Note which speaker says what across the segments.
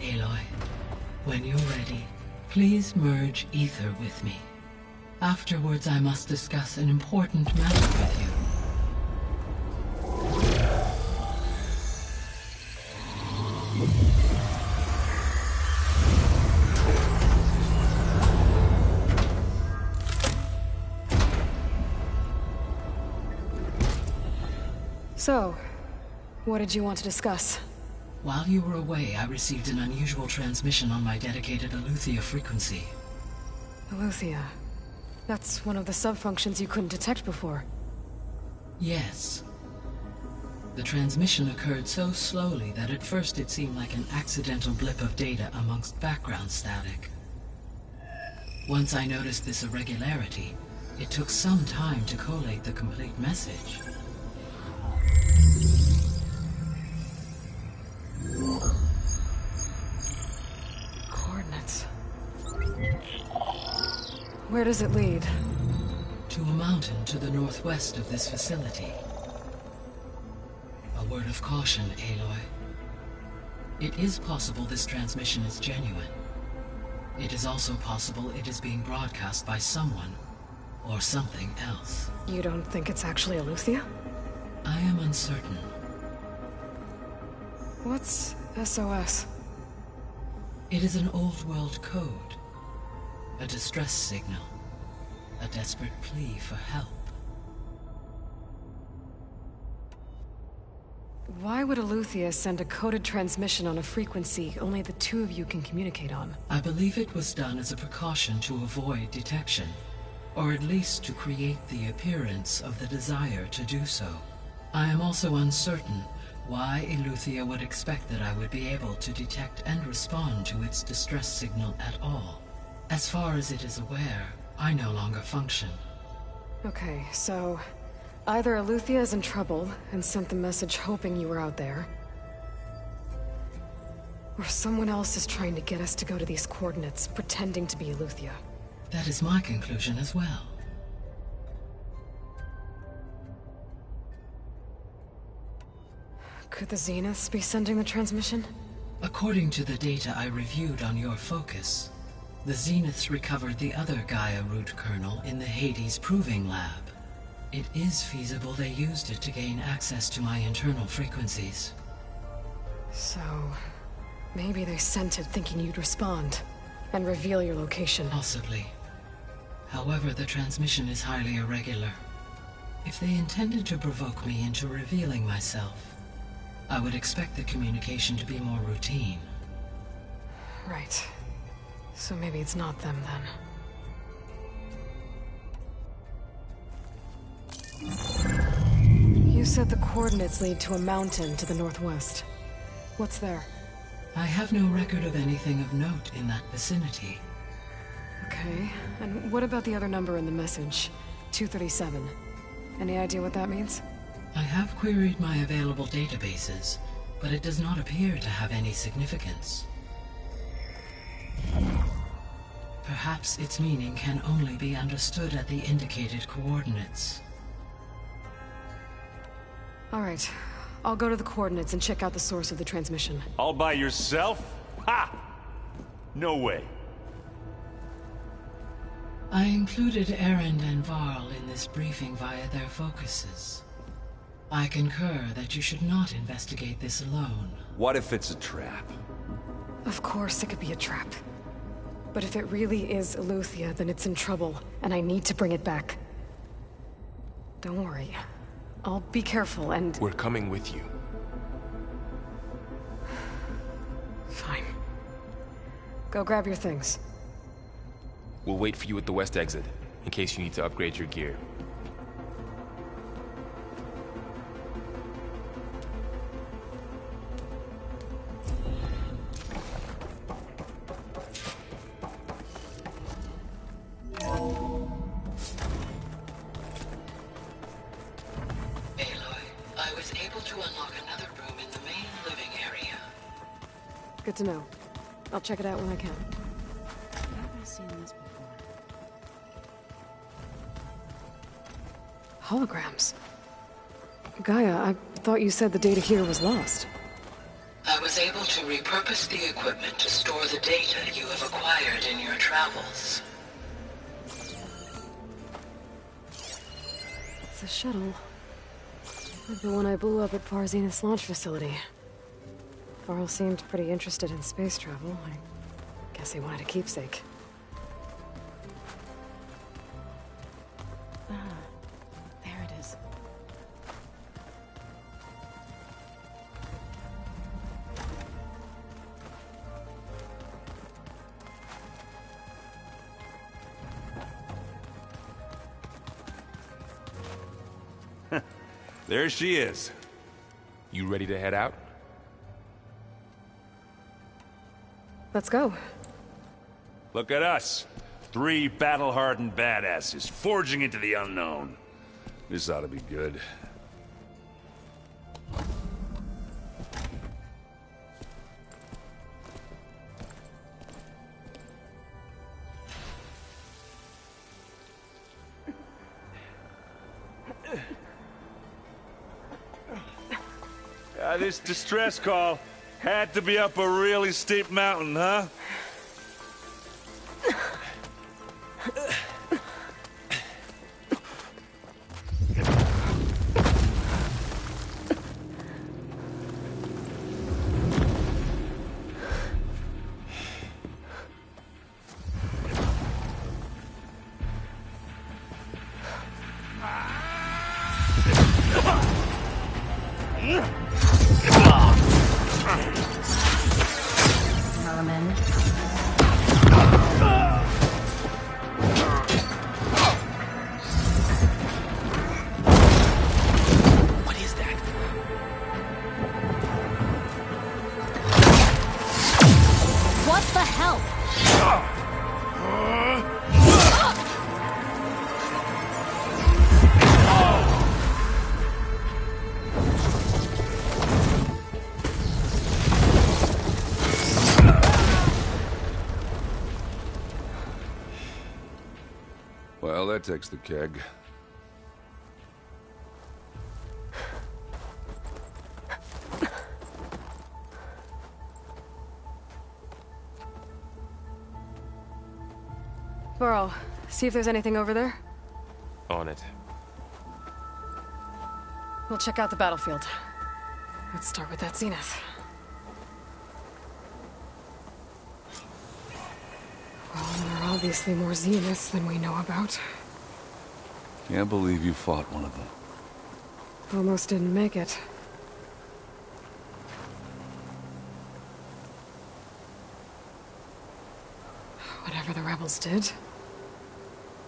Speaker 1: Aloy. When you're ready, please merge ether with me. Afterwards, I must discuss an important matter with you.
Speaker 2: So, what did you want to discuss?
Speaker 1: While you were away, I received an unusual transmission on my dedicated Eleuthia frequency.
Speaker 2: Eleuthia. That's one of the sub-functions you couldn't detect before.
Speaker 1: Yes. The transmission occurred so slowly that at first it seemed like an accidental blip of data amongst background static. Once I noticed this irregularity, it took some time to collate the complete message.
Speaker 2: Coordinates. Where does it lead?
Speaker 1: To a mountain to the northwest of this facility. A word of caution, Aloy. It is possible this transmission is genuine. It is also possible it is being broadcast by someone or something else.
Speaker 2: You don't think it's actually Eleuthia?
Speaker 1: I am uncertain.
Speaker 2: What's SOS?
Speaker 1: It is an old world code. A distress signal. A desperate plea for help.
Speaker 2: Why would Eleuthia send a coded transmission on a frequency only the two of you can communicate on?
Speaker 1: I believe it was done as a precaution to avoid detection, or at least to create the appearance of the desire to do so. I am also uncertain why Eleuthia would expect that I would be able to detect and respond to its distress signal at all. As far as it is aware, I no longer function.
Speaker 2: Okay, so either Eleuthia is in trouble and sent the message hoping you were out there, or someone else is trying to get us to go to these coordinates, pretending to be Eleuthia.
Speaker 1: That is my conclusion as well.
Speaker 2: Could the Zeniths be sending the transmission?
Speaker 1: According to the data I reviewed on your focus, the Zeniths recovered the other Gaia root kernel in the Hades Proving Lab. It is feasible they used it to gain access to my internal frequencies.
Speaker 2: So, maybe they sent it thinking you'd respond and reveal your location.
Speaker 1: Possibly. However, the transmission is highly irregular. If they intended to provoke me into revealing myself, I would expect the communication to be more routine.
Speaker 2: Right. So maybe it's not them then. You said the coordinates lead to a mountain to the northwest. What's there?
Speaker 1: I have no record of anything of note in that vicinity.
Speaker 2: Okay, and what about the other number in the message? 237. Any idea what that means?
Speaker 1: I have queried my available databases, but it does not appear to have any significance. Perhaps its meaning can only be understood at the indicated coordinates.
Speaker 2: All right, I'll go to the coordinates and check out the source of the transmission.
Speaker 3: All by yourself? Ha! No way.
Speaker 1: I included Erend and Varl in this briefing via their focuses. I concur that you should not investigate this alone.
Speaker 4: What if it's a trap?
Speaker 2: Of course it could be a trap. But if it really is Eleuthia, then it's in trouble, and I need to bring it back. Don't worry. I'll be careful and...
Speaker 5: We're coming with you.
Speaker 2: Fine. Go grab your things.
Speaker 5: We'll wait for you at the west exit, in case you need to upgrade your gear.
Speaker 2: Good to know. I'll check it out when I can.
Speaker 6: Where have I seen this before?
Speaker 2: Holograms. Gaia, I thought you said the data here was lost.
Speaker 1: I was was able to repurpose the equipment to store the data you have acquired in your travels.
Speaker 2: It's a shuttle. Like the one I blew up at Far Zenith's launch facility. Varl seemed pretty interested in space travel. I guess he wanted a keepsake.
Speaker 6: Ah, there it is.
Speaker 3: There she is.
Speaker 5: You ready to head out?
Speaker 2: Let's go.
Speaker 3: Look at us. 3 battle-hardened badasses forging into the unknown. This ought to be good. This distress call had to be up a really steep mountain, huh?
Speaker 6: Merman.
Speaker 5: What is that?
Speaker 6: What the hell?
Speaker 3: Well, that takes the keg.
Speaker 2: Varl, see if there's anything over there.
Speaker 5: On it.
Speaker 2: We'll check out the battlefield. Let's start with that Zenith. Well, there are obviously more Zeniths than we know about.
Speaker 3: Can't believe you fought one of them.
Speaker 2: Almost didn't make it. Whatever the rebels did,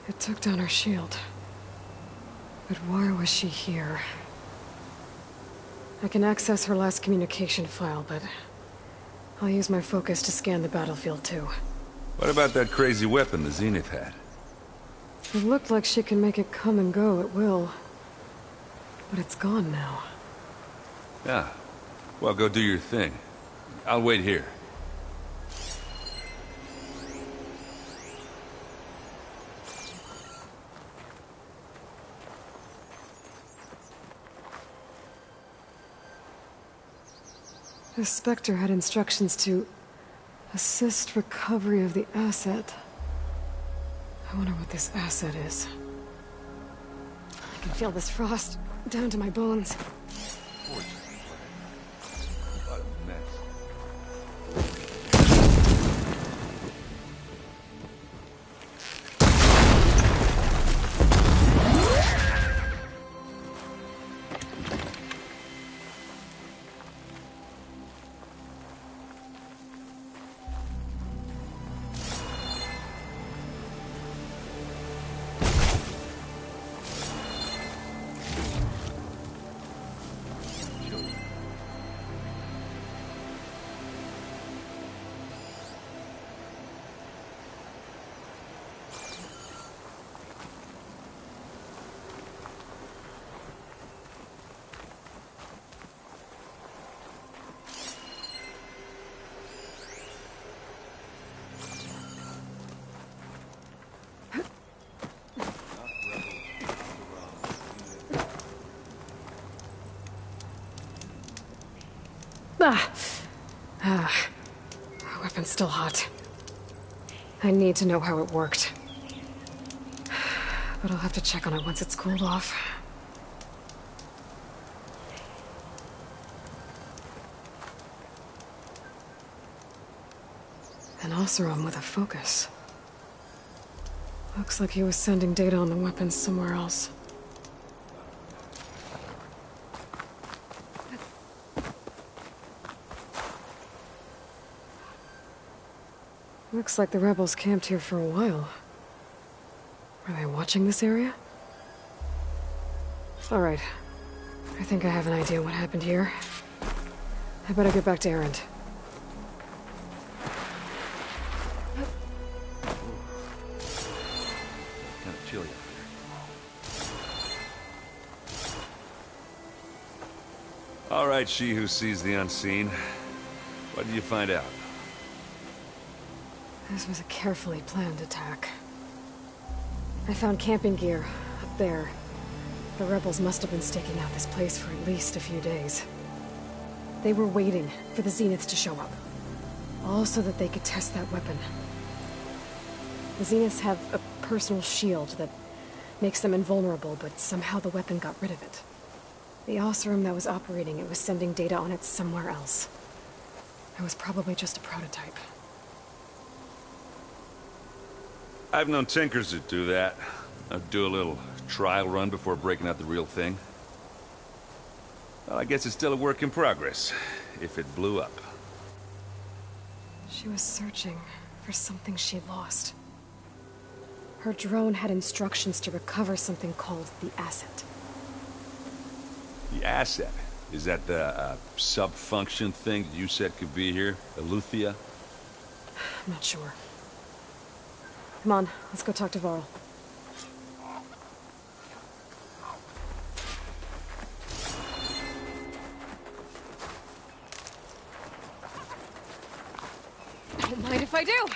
Speaker 2: it took down her shield. But why was she here? I can access her last communication file, but I'll use my focus to scan the battlefield too.
Speaker 3: What about that crazy weapon the Zenith had?
Speaker 2: It looked like she can make it come and go at will. But it's gone now.
Speaker 3: Yeah. Well, go do your thing. I'll wait here.
Speaker 2: The Spectre had instructions to assist recovery of the asset. I wonder what this asset is. I can feel this frost down to my bones.
Speaker 3: What a mess.
Speaker 2: Ah! Ah, the weapon's still hot. I need to know how it worked. But I'll have to check on it once it's cooled off. An Oseram with a focus. Looks like he was sending data on the weapons somewhere else. Looks like the rebels camped here for a while. Are they watching this area? Alright. I think I have an idea what happened here. I better get back to Erend.
Speaker 3: Kind of chilly out there. All right, she who sees the unseen. What did you find out?
Speaker 2: This was a carefully planned attack. I found camping gear up there. The rebels must have been staking out this place for at least a few days. They were waiting for the Zeniths to show up. All so that they could test that weapon. The Zeniths have a personal shield that makes them invulnerable, but somehow the weapon got rid of it. The Oseram that was operating it was sending data on it somewhere else. It was probably just a prototype.
Speaker 3: I've known tinkers that do that. Do a little trial run before breaking out the real thing. Well, I guess it's still a work in progress, if it blew up.
Speaker 2: She was searching for something she lost. Her drone had instructions to recover something called the Asset.
Speaker 3: The Asset? Is that the sub-function thing that you said could be here? Eleuthia?
Speaker 2: I'm not sure. Come on, let's go talk to Varl. Don't mind if I do.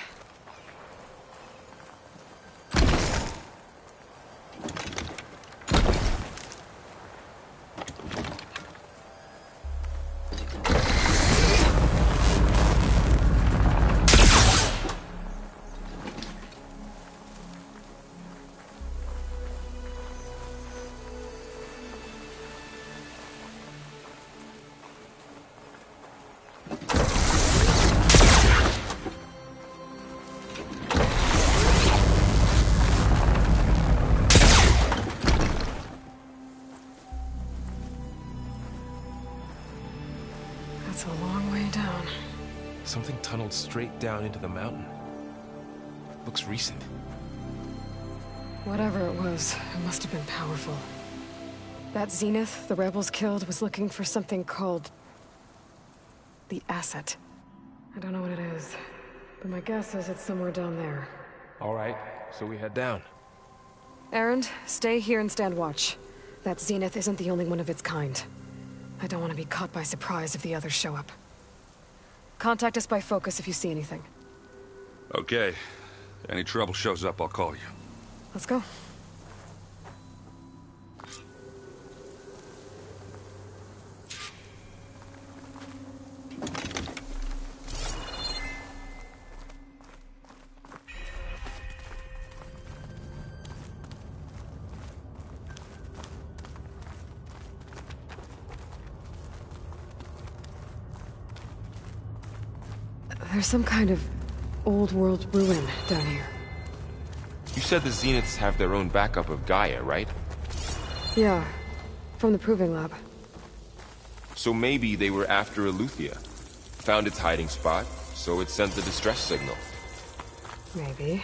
Speaker 2: That's a long way down.
Speaker 5: Something tunneled straight down into the mountain. Looks recent.
Speaker 2: Whatever it was, it must have been powerful. That Zenith the rebels killed was looking for something called the Asset. I don't know what it is, but my guess is it's somewhere down there.
Speaker 5: All right, so we head down.
Speaker 2: Erend, stay here and stand watch. That Zenith isn't the only one of its kind. I don't want to be caught by surprise if the others show up. Contact us by focus if you see anything.
Speaker 3: Okay. Any trouble shows up, I'll call you.
Speaker 2: Let's go. There's some kind of old-world ruin down here.
Speaker 5: You said the Zeniths have their own backup of Gaia, right?
Speaker 2: Yeah, from the Proving Lab.
Speaker 5: So maybe they were after Eleuthia. Found its hiding spot, so it sent the distress signal.
Speaker 2: Maybe.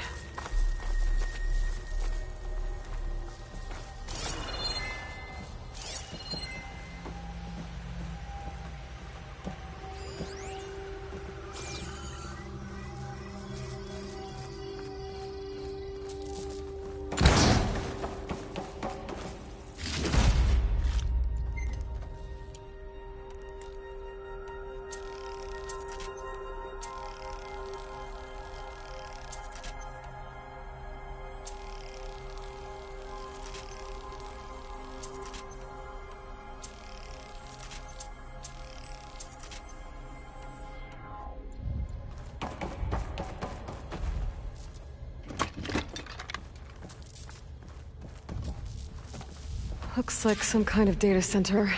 Speaker 2: Looks like some kind of data center.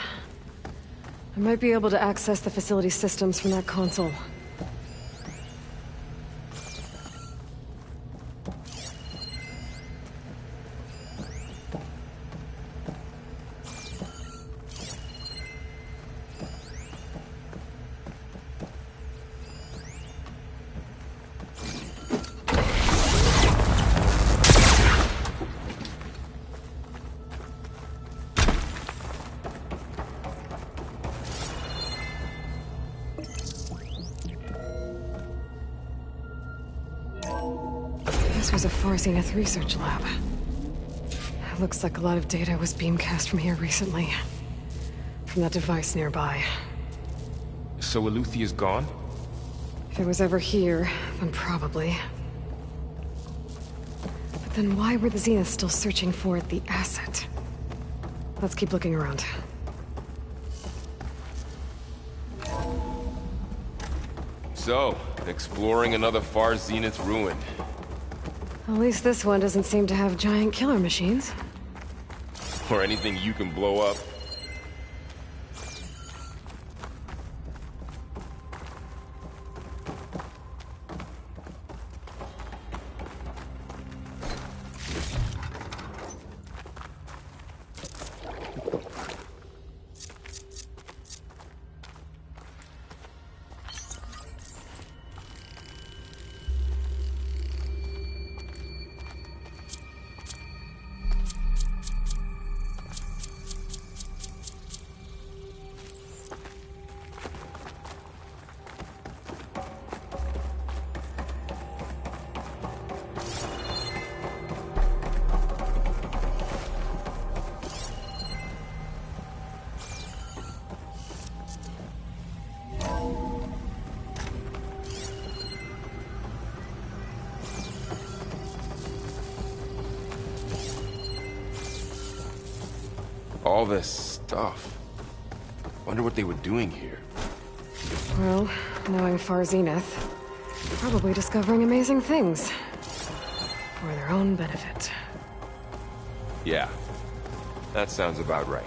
Speaker 2: I might be able to access the facility systems from that console. This was a Far Zenith research lab. Looks like a lot of data was beamcast from here recently. From that device nearby.
Speaker 5: So Eluthia's gone?
Speaker 2: If it was ever here, then probably. But then why were the Zeniths still searching for the asset? Let's keep looking around.
Speaker 5: So, exploring another Far Zenith ruin.
Speaker 2: At least this one doesn't seem to have giant killer machines.
Speaker 5: Or anything you can blow up. All this stuff. Wonder what they were doing here.
Speaker 2: Well, knowing Far Zenith, probably discovering amazing things. For their own benefit.
Speaker 5: Yeah, that sounds about right.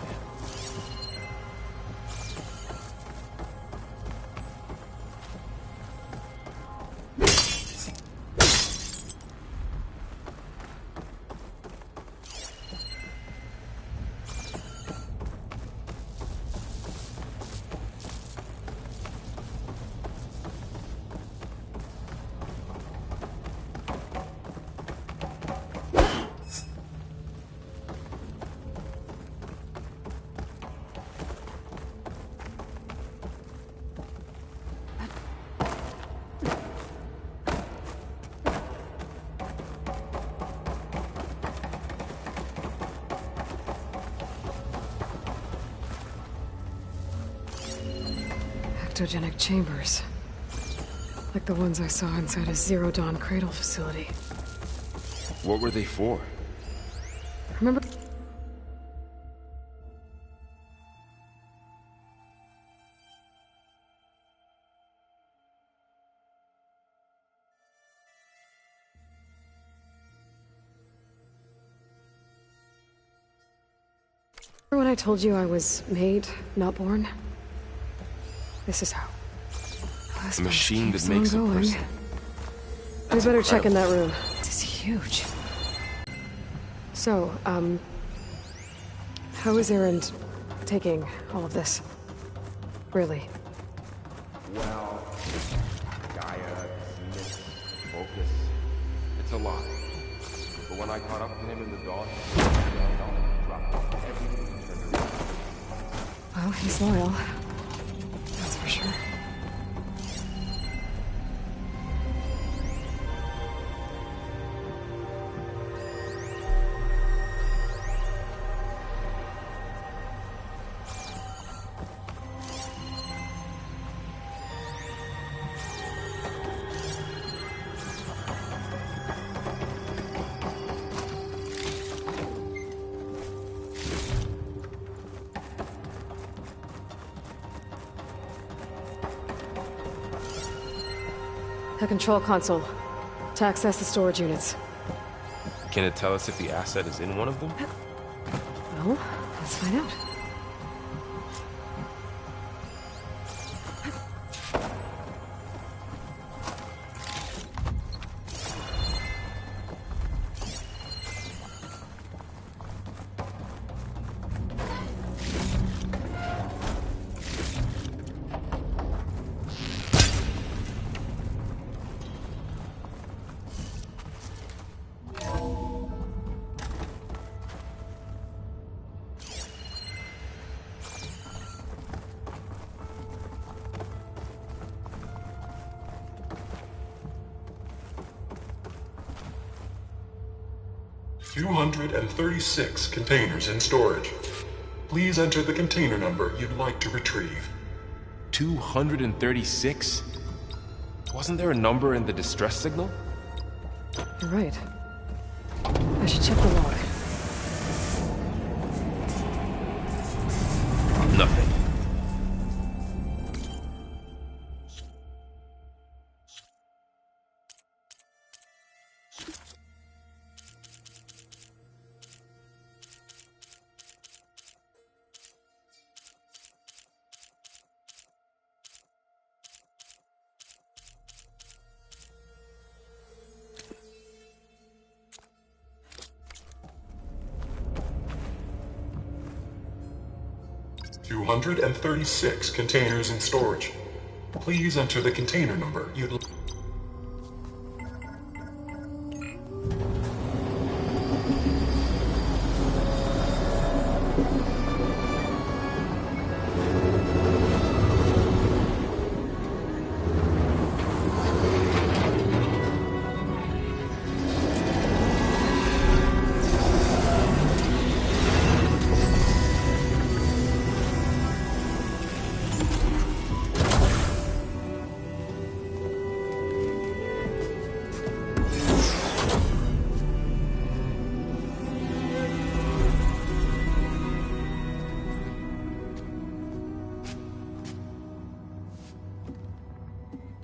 Speaker 2: Ectogenic chambers. Like the ones I saw inside a Zero Dawn cradle facility.
Speaker 5: What were they for?
Speaker 2: Remember? When I told you I was made, not born? This is how.
Speaker 5: A machine that makes a person.
Speaker 2: We better check in that room. This is huge. So, how is Erend taking all of this? Really?
Speaker 5: Well, Gaia, Zenith, Focus. It's a lot. But when I caught up to him in the dawn, dropped everything and turned around.
Speaker 2: Well, he's loyal. That's for sure. The control console. To access the storage units.
Speaker 5: Can it tell us if the asset is in one of them?
Speaker 2: Well, Let's find out.
Speaker 4: $236 containers in storage. Please enter the container number you'd like to retrieve.
Speaker 5: 236? Wasn't there a number in the distress signal?
Speaker 2: You're right. I should check the log.
Speaker 5: Nothing.
Speaker 4: $236 containers in storage. Please enter the container number you'd like.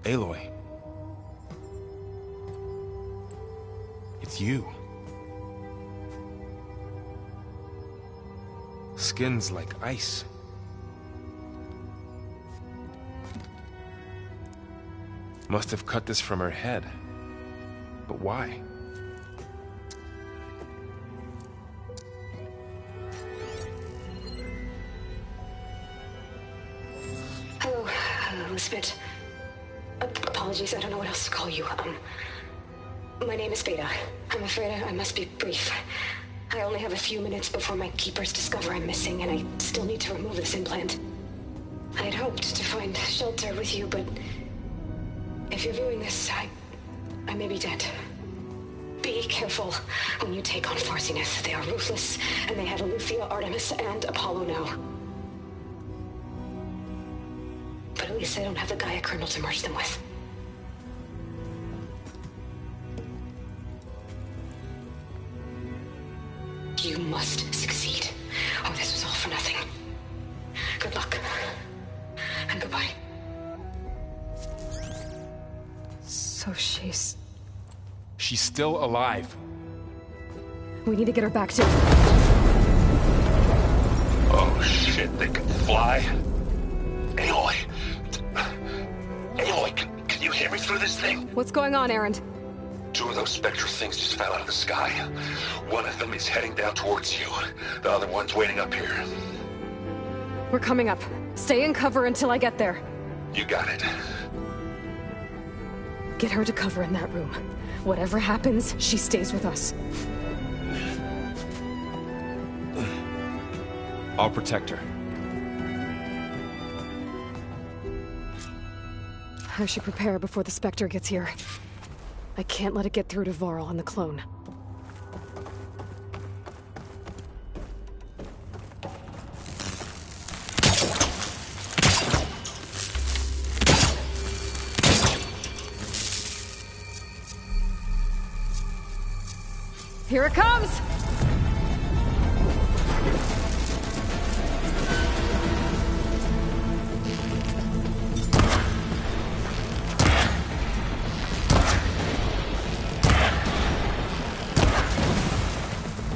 Speaker 5: Aloy. It's you. Skin's like ice. Must have cut this from her head. But why?
Speaker 2: Hello, Elizabeth. Apologies, I don't know what else to call you. My name is Beta. I'm afraid I must be brief. I only have a few minutes before my keepers discover I'm missing, and I still need to remove this implant. I had hoped to find shelter with you, but if you're viewing this, I may be dead. Be careful when you take on Far Zenith. They are ruthless, and they have Eleuthia, Artemis, and Apollo now. But at least I don't have the Gaia kernel to merge them with. You must succeed, or this was all for nothing. Good luck. And goodbye. So she's
Speaker 5: still alive.
Speaker 2: We need to get her back to...
Speaker 3: Oh shit, they can fly? Aloy! Aloy, can you hear me through this thing?
Speaker 2: What's going on, Erend?
Speaker 3: Two of those spectral things just fell out of the sky. One of them is heading down towards you. The other one's waiting up here.
Speaker 2: We're coming up. Stay in cover until I get there.
Speaker 3: You got it.
Speaker 2: Get her to cover in that room. Whatever happens, she stays with us.
Speaker 5: I'll protect her.
Speaker 2: I should prepare before the Spectre gets here. I can't let it get through to Varl and the clone. Here it comes!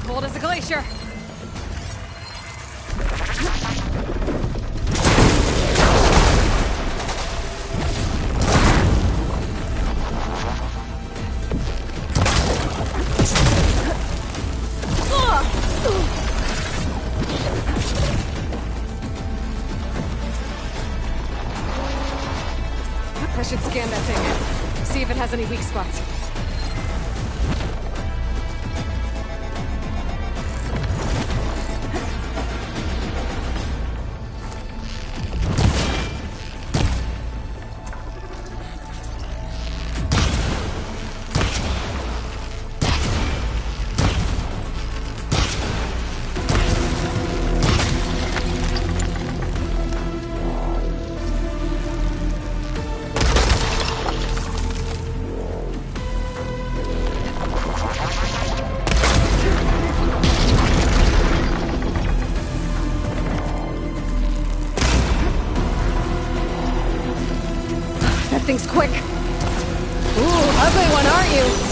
Speaker 2: Cold as a glacier. has any weak spots. That thing's quick. Ooh, ugly one, aren't you?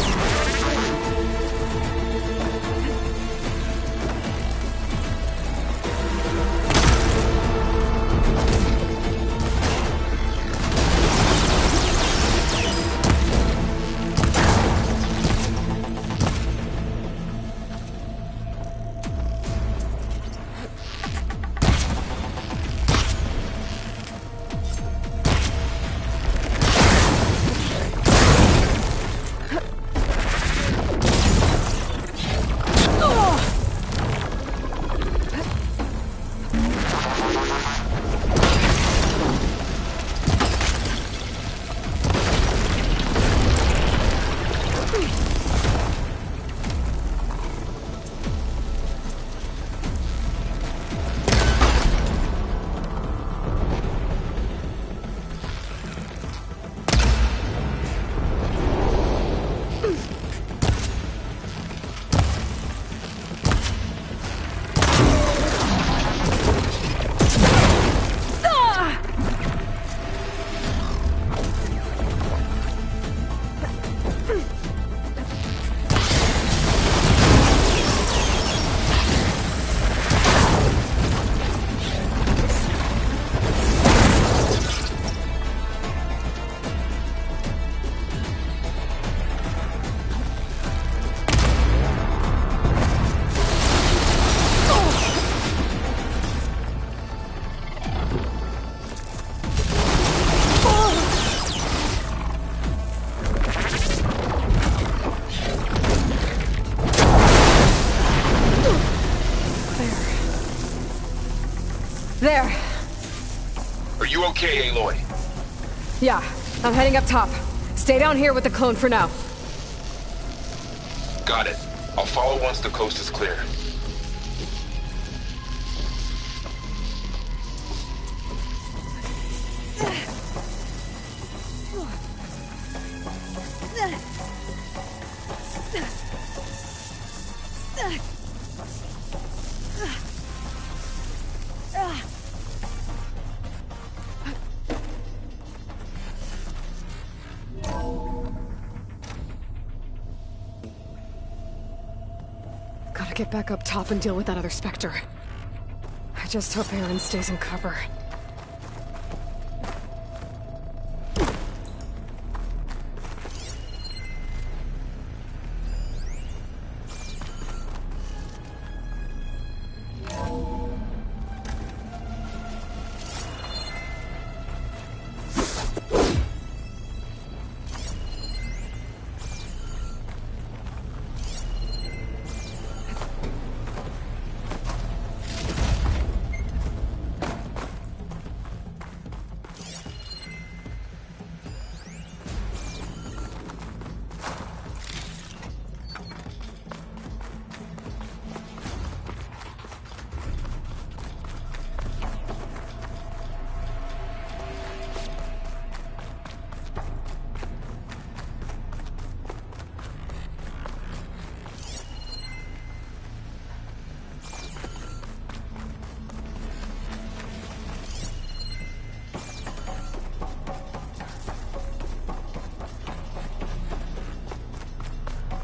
Speaker 2: There.
Speaker 5: Are you okay, Aloy?
Speaker 2: Yeah, I'm heading up top. Stay down here with the clone for now.
Speaker 5: Got it. I'll follow once the coast is clear.
Speaker 2: Gotta get back up top and deal with that other Spectre. I just hope Aaron stays in cover.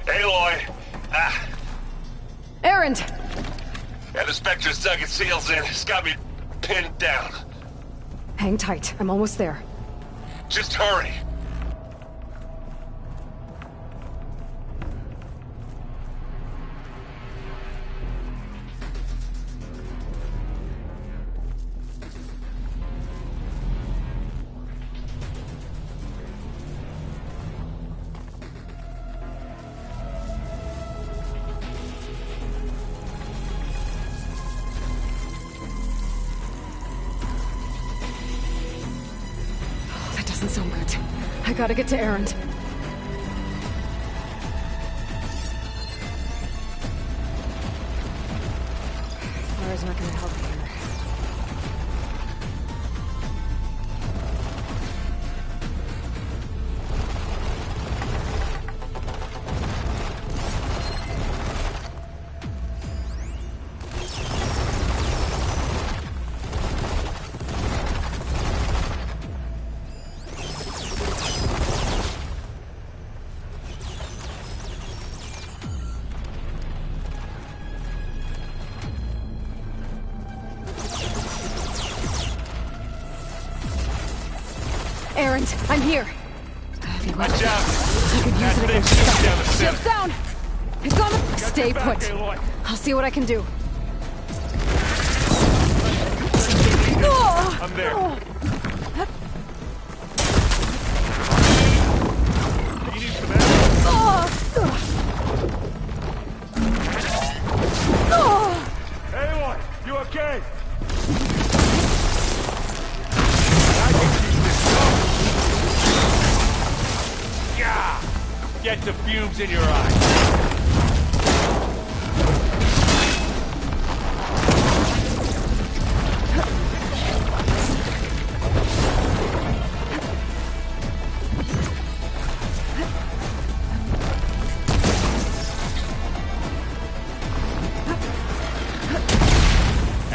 Speaker 3: Aloy! Ah.
Speaker 2: Erend!
Speaker 3: Yeah, the Spectre's dug its heels in. It's got me pinned down.
Speaker 2: Hang tight, I'm almost there.
Speaker 3: Just hurry.
Speaker 2: sound good. I gotta get to Erend. Fire's not gonna help here. Erend, I'm here.
Speaker 3: Watch out!
Speaker 2: I could use it against stuff. Shields down! It's on the... Stay
Speaker 3: back,
Speaker 2: put.
Speaker 3: Aloy.
Speaker 2: I'll see what I can do.
Speaker 3: I'm there. You need some help? Aloy, you okay? I can keep this going. Yeah! Get the fumes in your eyes.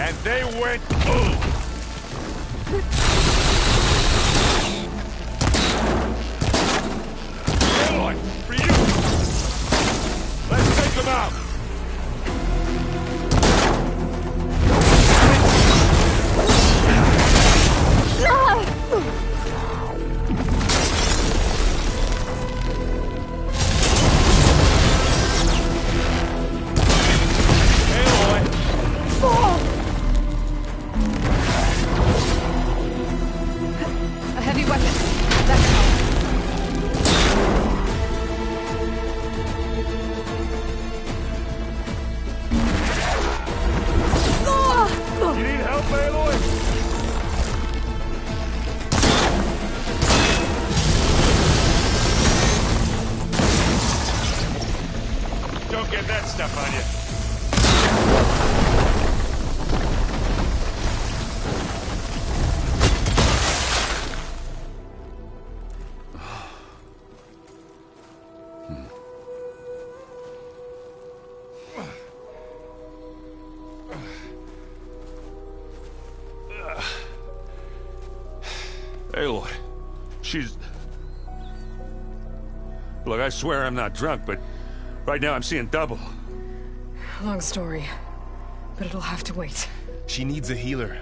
Speaker 3: And they went boom! Aloy, for you! Let's take them out!
Speaker 2: A heavy weapon. That can help.
Speaker 3: You need help, Aloy? Don't get that stuff on you. Aloy, she's... Look, I swear I'm not drunk, but right now I'm seeing double.
Speaker 2: Long story, but it'll have to wait.
Speaker 7: She needs a healer,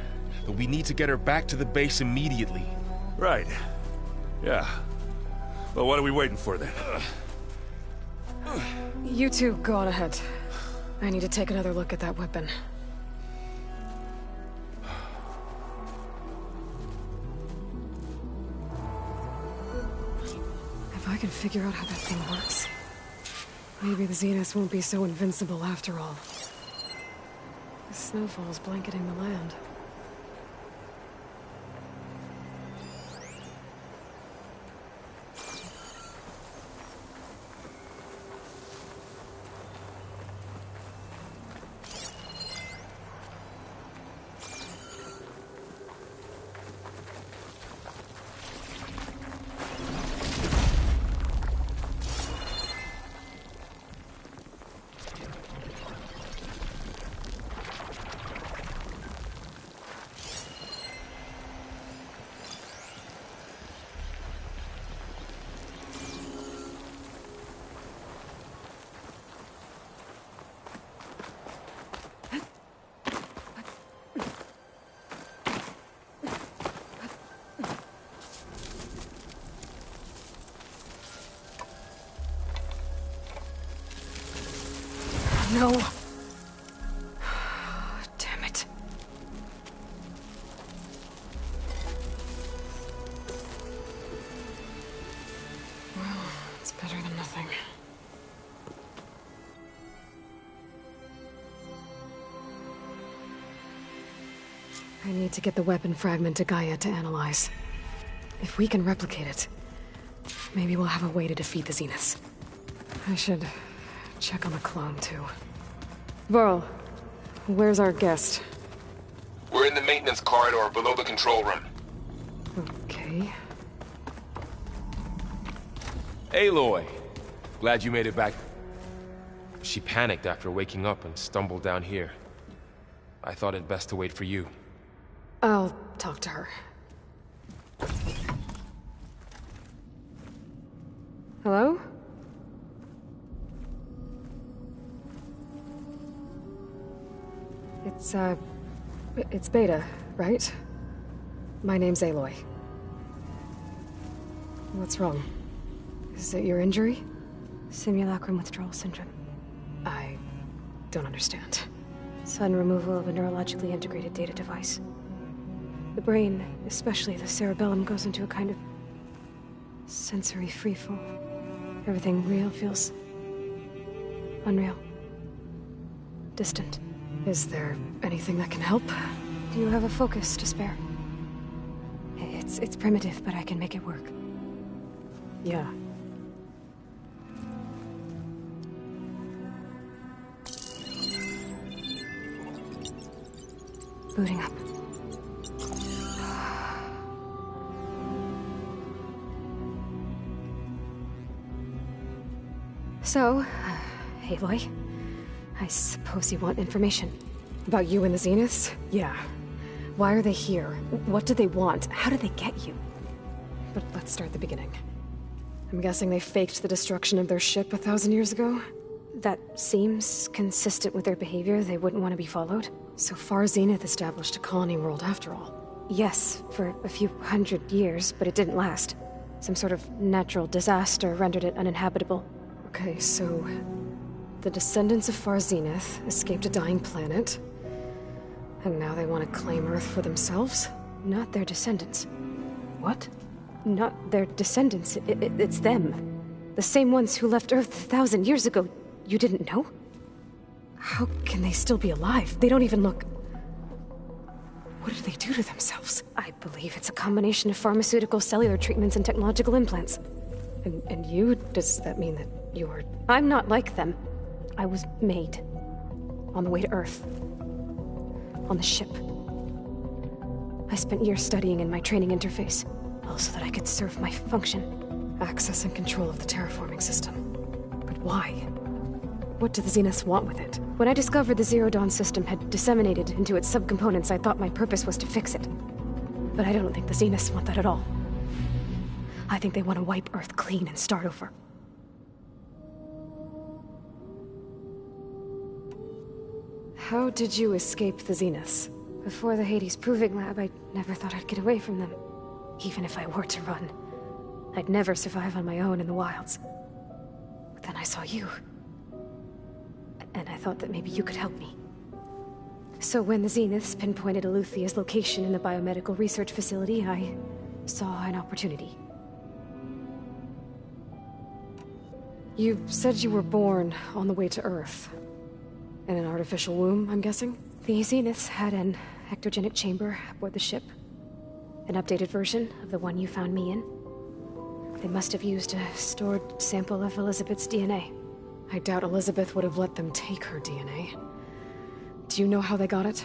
Speaker 7: but we need to get her back to the base immediately.
Speaker 3: Right. Yeah. Well, what are we waiting for then?
Speaker 2: You two go on ahead. I need to take another look at that weapon. If I can figure out how that thing works, maybe the Zeniths won't be so invincible after all. The snowfall's blanketing the land. No. Damn it. Well, it's better than nothing. I need to get the weapon fragment to Gaia to analyze. If we can replicate it, maybe we'll have a way to defeat the Zeniths. I should check on the clone, too. Varl, where's our guest?
Speaker 8: We're in the maintenance corridor below the control room.
Speaker 2: Okay.
Speaker 5: Aloy! Glad you made it back. She panicked after waking up and stumbled down here. I thought it best to wait for you.
Speaker 2: I'll talk to her. Hello? It's Beta, right? My name's Aloy. What's wrong? Is it your injury?
Speaker 6: Simulacrum withdrawal syndrome.
Speaker 2: I don't understand.
Speaker 6: Sudden removal of a neurologically integrated data device. The brain, especially the cerebellum, goes into a kind of sensory freefall. Everything real feels unreal. Distant.
Speaker 2: Is there anything that can help?
Speaker 6: Do you have a focus to spare? It's primitive, but I can make it work.
Speaker 2: Yeah.
Speaker 6: Booting up. So, Aloy, I suppose you want information.
Speaker 2: About you and the Zeniths? Yeah. Why are they here? What do they want? How did they get you? But let's start at the beginning. I'm guessing they faked the destruction of their ship 1,000 years ago?
Speaker 6: That seems consistent with their behavior. They wouldn't want to be followed.
Speaker 2: So Far Zenith established a colony world after all.
Speaker 6: Yes, for a few hundred years, but it didn't last. Some sort of natural disaster rendered it uninhabitable.
Speaker 2: Okay, so the descendants of Far Zenith escaped a dying planet, and now they want to claim Earth for themselves?
Speaker 6: Not their descendants.
Speaker 2: What?
Speaker 6: Not their descendants. It's them. The same ones who left Earth 1,000 years ago. You didn't know?
Speaker 2: How can they still be alive? They don't even look... What did they do to themselves?
Speaker 6: I believe it's a combination of pharmaceutical, cellular treatments, and technological implants.
Speaker 2: And you? Does that mean that you're...
Speaker 6: I'm not like them. I was made. On the way to Earth. On the ship. I spent years studying in my training interface, all so that I could serve my function.
Speaker 2: Access and control of the terraforming system. But why? What do the Zeniths want with it?
Speaker 6: When I discovered the Zero Dawn system had disseminated into its subcomponents, I thought my purpose was to fix it. But I don't think the Zeniths want that at all. I think they want to wipe Earth clean and start over.
Speaker 2: How did you escape the Zeniths?
Speaker 6: Before the Hades Proving Lab, I never thought I'd get away from them. Even if I were to run. I'd never survive on my own in the wilds. But then I saw you. And I thought that maybe you could help me. So when the Zeniths pinpointed Eluthia's location in the biomedical research facility, I saw an opportunity.
Speaker 2: You said you were born on the way to Earth. In an artificial womb, I'm guessing?
Speaker 6: The Zeniths had an ectogenic chamber aboard the ship. An updated version of the one you found me in. They must have used a stored sample of Elizabeth's DNA.
Speaker 2: I doubt Elizabeth would have let them take her DNA. Do you know how they got it?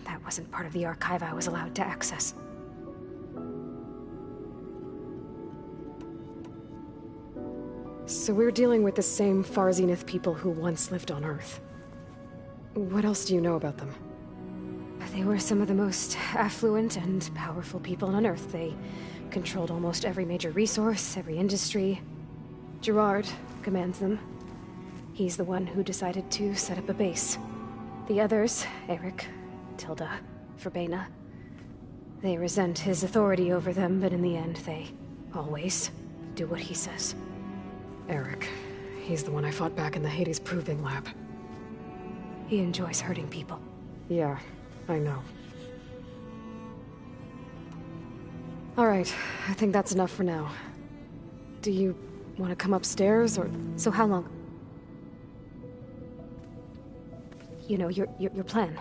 Speaker 6: That wasn't part of the archive I was allowed to access.
Speaker 2: So we're dealing with the same Far Zenith people who once lived on Earth. What else do you know about them?
Speaker 6: They were some of the most affluent and powerful people on Earth. They controlled almost every major resource, every industry. Gerard commands them. He's the one who decided to set up a base. The others, Eric, Tilda, Verbena, they resent his authority over them, but in the end, they always do what he says.
Speaker 2: Eric. He's the one I fought back in the Hades Proving Lab.
Speaker 6: He enjoys hurting people.
Speaker 2: Yeah, I know. Alright, I think that's enough for now. Do you want to come upstairs, or...
Speaker 6: So how long? You know, your plan.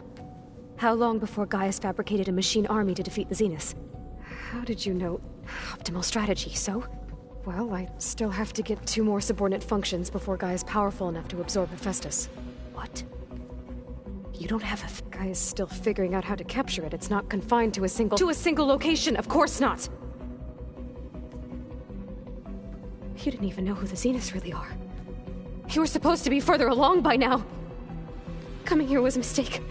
Speaker 6: How long before Gaius fabricated a machine army to defeat the Zeniths?
Speaker 2: How did you know?
Speaker 6: Optimal strategy, so? Well, I still have to get 2 more subordinate functions before Gaia's powerful enough to absorb Hephaestus. What? You don't have a... Gaia's still figuring out how to capture it. It's not confined to a single location, of course not! You didn't even know who the Zeniths really are. You were supposed to be further along by now. Coming here was a mistake.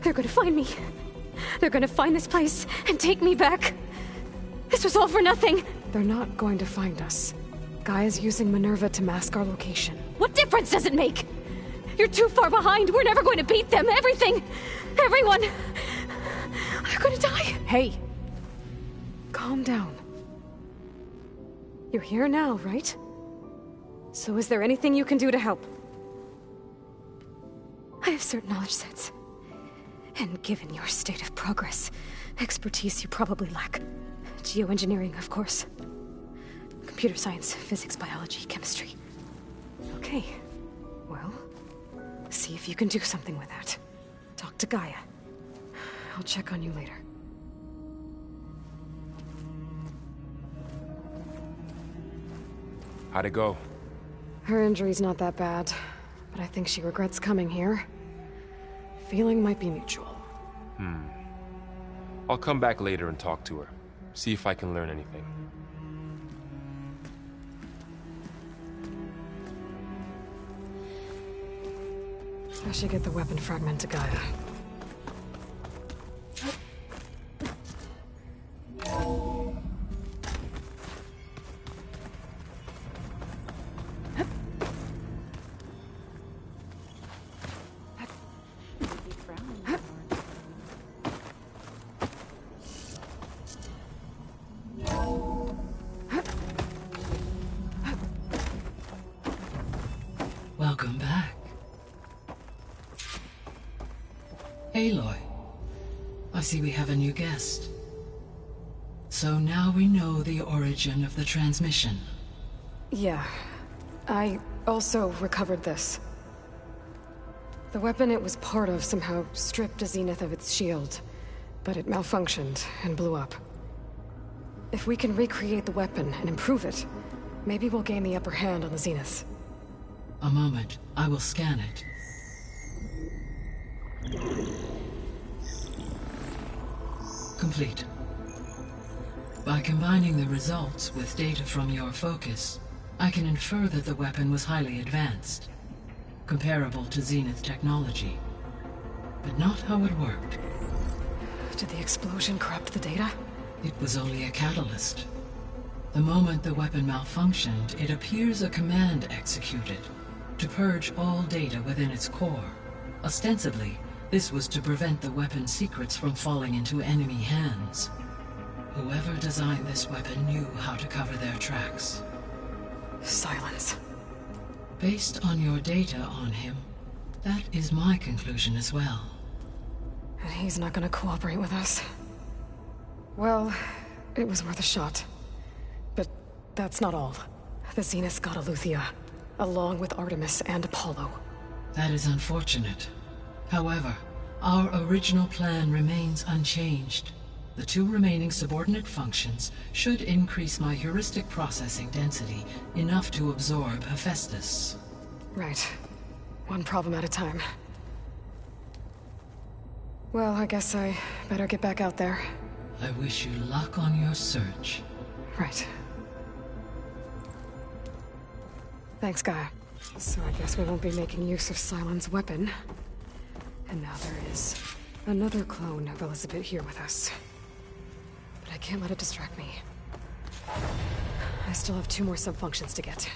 Speaker 6: They're gonna find me. They're gonna find this place and take me back. This was all for nothing.
Speaker 2: They're not going to find us. Gaia's using Minerva to mask our location.
Speaker 6: What difference does it make? You're too far behind. We're never going to beat them. Everything. Everyone. They're gonna die.
Speaker 2: Hey. Calm down. You're here now, right?
Speaker 6: So is there anything you can do to help? I have certain knowledge sets. And given your state of progress, expertise you probably lack. Geoengineering, of course. Computer science, physics, biology, chemistry.
Speaker 2: Okay. Well, see if you can do something with that. Talk to Gaia. I'll check on you later.
Speaker 7: How'd it go?
Speaker 2: Her injury's not that bad, but I think she regrets coming here. Feeling might be mutual.
Speaker 7: I'll come back later and talk to her. See if I can learn anything.
Speaker 2: I should get the weapon fragment to Gaia.
Speaker 1: Welcome back. Aloy, I see we have a new guest. So now we know the origin of the transmission.
Speaker 2: Yeah. I also recovered this. The weapon it was part of somehow stripped a Zenith of its shield, but it malfunctioned and blew up. If we can recreate the weapon and improve it, maybe we'll gain the upper hand on the Zeniths.
Speaker 1: A moment, I will scan it. Complete. By combining the results with data from your focus, I can infer that the weapon was highly advanced, comparable to Zenith technology, but not how it worked.
Speaker 2: Did the explosion corrupt the data?
Speaker 1: It was only a catalyst. The moment the weapon malfunctioned, it appears a command executed to purge all data within its core. Ostensibly, this was to prevent the weapon's secrets from falling into enemy hands. Whoever designed this weapon knew how to cover their tracks.
Speaker 2: Silence.
Speaker 1: Based on your data on him, that is my conclusion as well.
Speaker 2: And he's not gonna cooperate with us. Well, it was worth a shot. But that's not all. The Zeniths got Eleuthia, along with Artemis and Apollo.
Speaker 1: That is unfortunate. However, our original plan remains unchanged. The 2 remaining subordinate functions should increase my heuristic processing density enough to absorb Hephaestus.
Speaker 2: Right. One problem at a time. Well, I guess I better get back out there.
Speaker 1: I wish you luck on your search.
Speaker 2: Right. Thanks, Gaia. So I guess we won't be making use of Cylon's weapon. And now there is another clone of Elizabeth here with us. But I can't let it distract me. I still have 2 more sub-functions to get.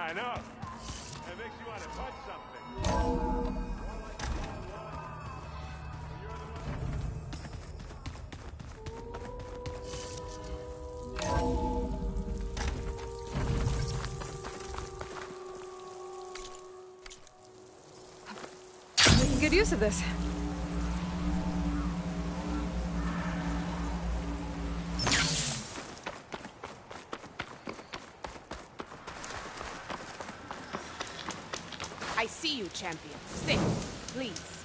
Speaker 3: I know. It makes you want to punch something.
Speaker 2: Making good use of this.
Speaker 9: I see you, champion. Sit, please.